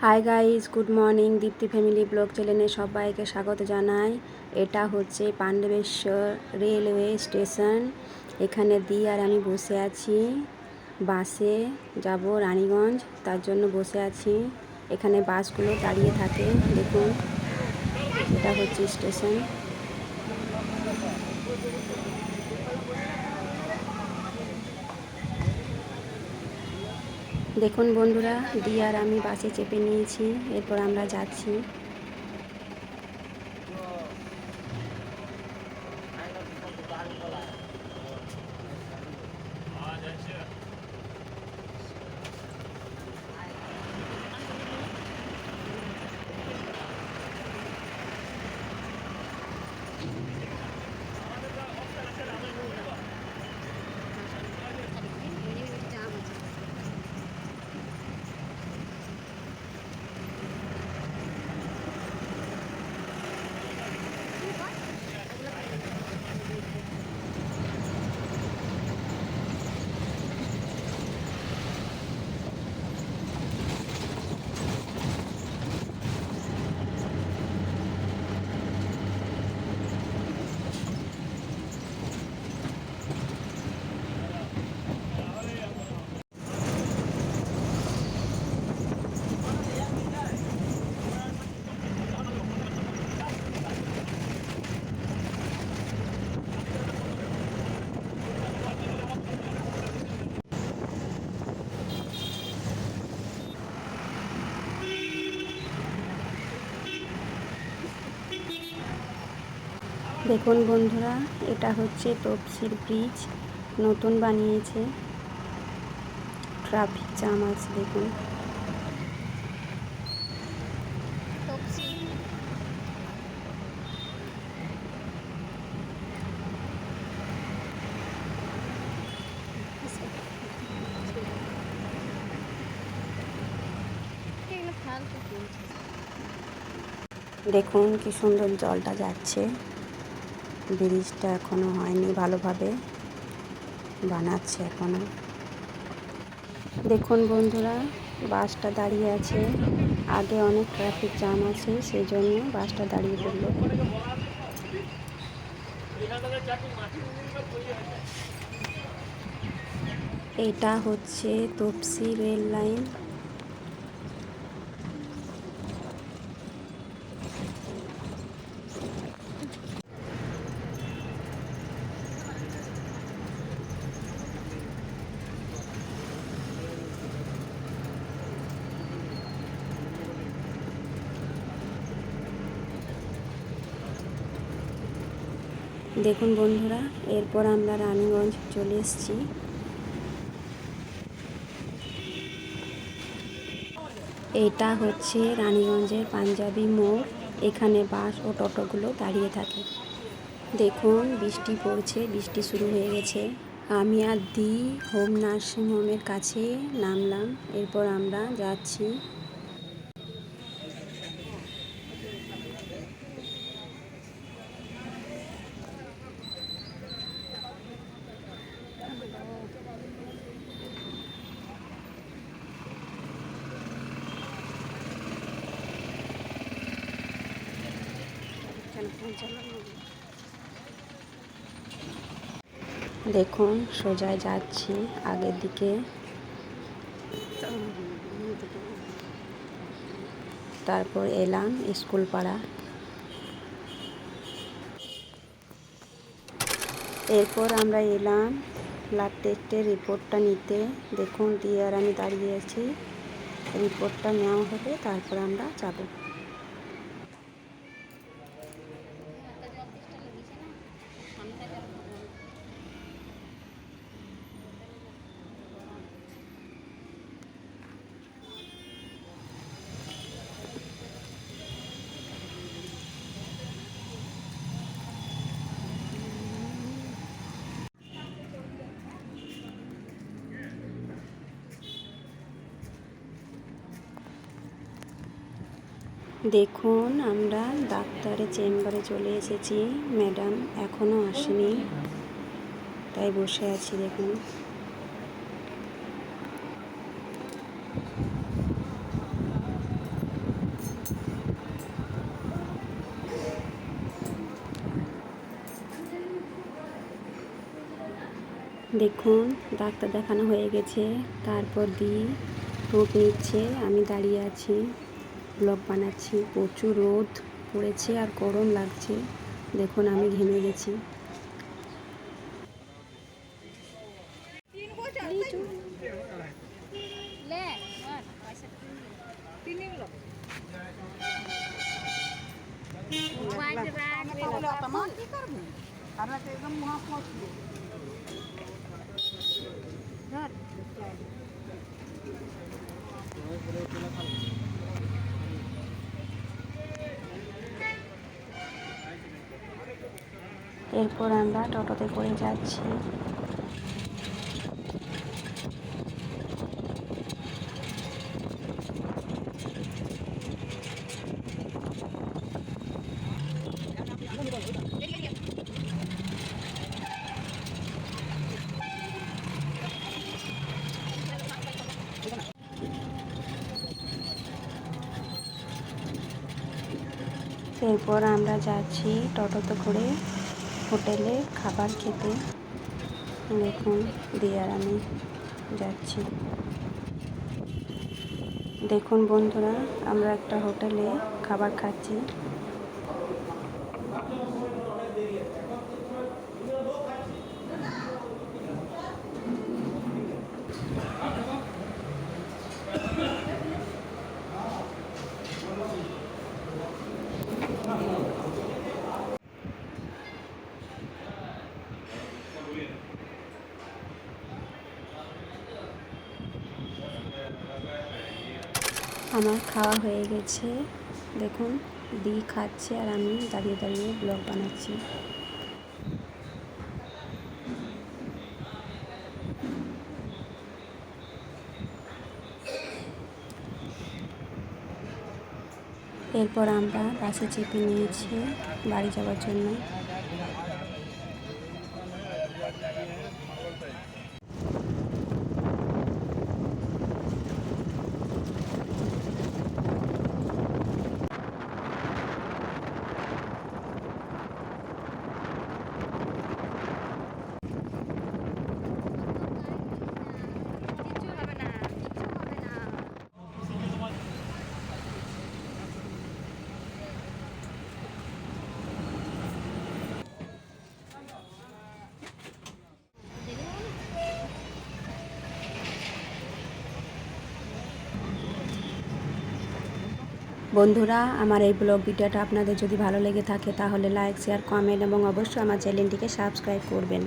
High guys, good morning. Dipti family blog চ্যানেলে সবাইকে স্বাগত জানাই। এটা হচ্ছে পাণ্ডবেশ্বর রেলওয়ে স্টেশন। এখানে আর আমি বসে আছি, বাসে যাব রানীগঞ্জ, তার জন্য বসে আছি। এখানে বাসগুলো দাঁড়িয়ে থাকে। দেখুন, এটা হচ্ছে স্টেশন। দেখুন বন্ধুরা, আর আমি বাসে চেপে নিয়েছি, এরপর আমরা যাচ্ছি। দেখুন বন্ধুরা, এটা হচ্ছে তফসির ব্রিজ, নতুন বানিয়েছে। ট্রাফিক জ্যাম আছে দেখুন। দেখুন কি সুন্দর জলটা যাচ্ছে। ব্রিজটা এখনো হয়নি, ভালোভাবে বানাচ্ছে এখনো। দেখুন বন্ধুরা, বাসটা দাঁড়িয়ে আছে। আগে অনেক ট্রাফিক জ্যাম আছে, সেই জন্য বাসটা দাঁড়িয়ে পড়লো। এটা হচ্ছে তফসি রেল লাইন। দেখুন বন্ধুরা, এরপর আমরা রানীগঞ্জ চলে এসেছি। এটা হচ্ছে রানীগঞ্জের পাঞ্জাবি মোড়। এখানে বাস ও টোটোগুলো দাঁড়িয়ে থাকে। দেখুন, বৃষ্টি পড়ছে, বৃষ্টি শুরু হয়ে গেছে। আমি আর হোম নার্সিং হোমের কাছে নামলাম, এরপর আমরা যাচ্ছি। দেখুন, সোজায় যাচ্ছি আগের দিকে। তারপর এলাম স্কুল পাড়া। এরপর আমরা এলাম ব্লাড টেস্টের রিপোর্টটা নিতে। দেখুন, আর আমি দাঁড়িয়ে আছি। রিপোর্টটা নেওয়া হবে, তারপর আমরা যাব। দেখুন, আমরা ডাক্তারের চেম্বারে চলে এসেছি। ম্যাডাম এখনও আসেনি, তাই বসে আছি। দেখুন, দেখুন ডাক্তার দেখানো হয়ে গেছে, তারপর রোদ নিচ্ছে, আমি দাঁড়িয়ে আছি, ব্লগ বানাচ্ছি। প্রচুর রোদ পড়েছে আর গরম লাগছে, দেখুন আমি ঘেমে গেছি। এরপর আমরা টোটোতে করে যাচ্ছি। এরপর আমরা যাচ্ছি টোটোতে করে হোটেলে খাবার খেতে। দেখুন দিয়ার আমি যাচ্ছি। দেখুন বন্ধুরা, আমরা একটা হোটেলে খাবার খাচ্ছি। আমার খাওয়া হয়ে গেছে, দেখুন খাচ্ছে আর আমি দাঁড়িয়ে দাঁড়িয়ে ব্লগ বানাচ্ছি। এরপর আমরা বাসে চেপে নিয়েছি বাড়ি যাওয়ার জন্য। বন্ধুরা, আমার এই ব্লগ ভিডিওটা আপনাদের যদি ভালো লেগে থাকে তাহলে লাইক, শেয়ার, কমেন্ট এবং অবশ্যই আমার চ্যানেলটিকে সাবস্ক্রাইব করবেন।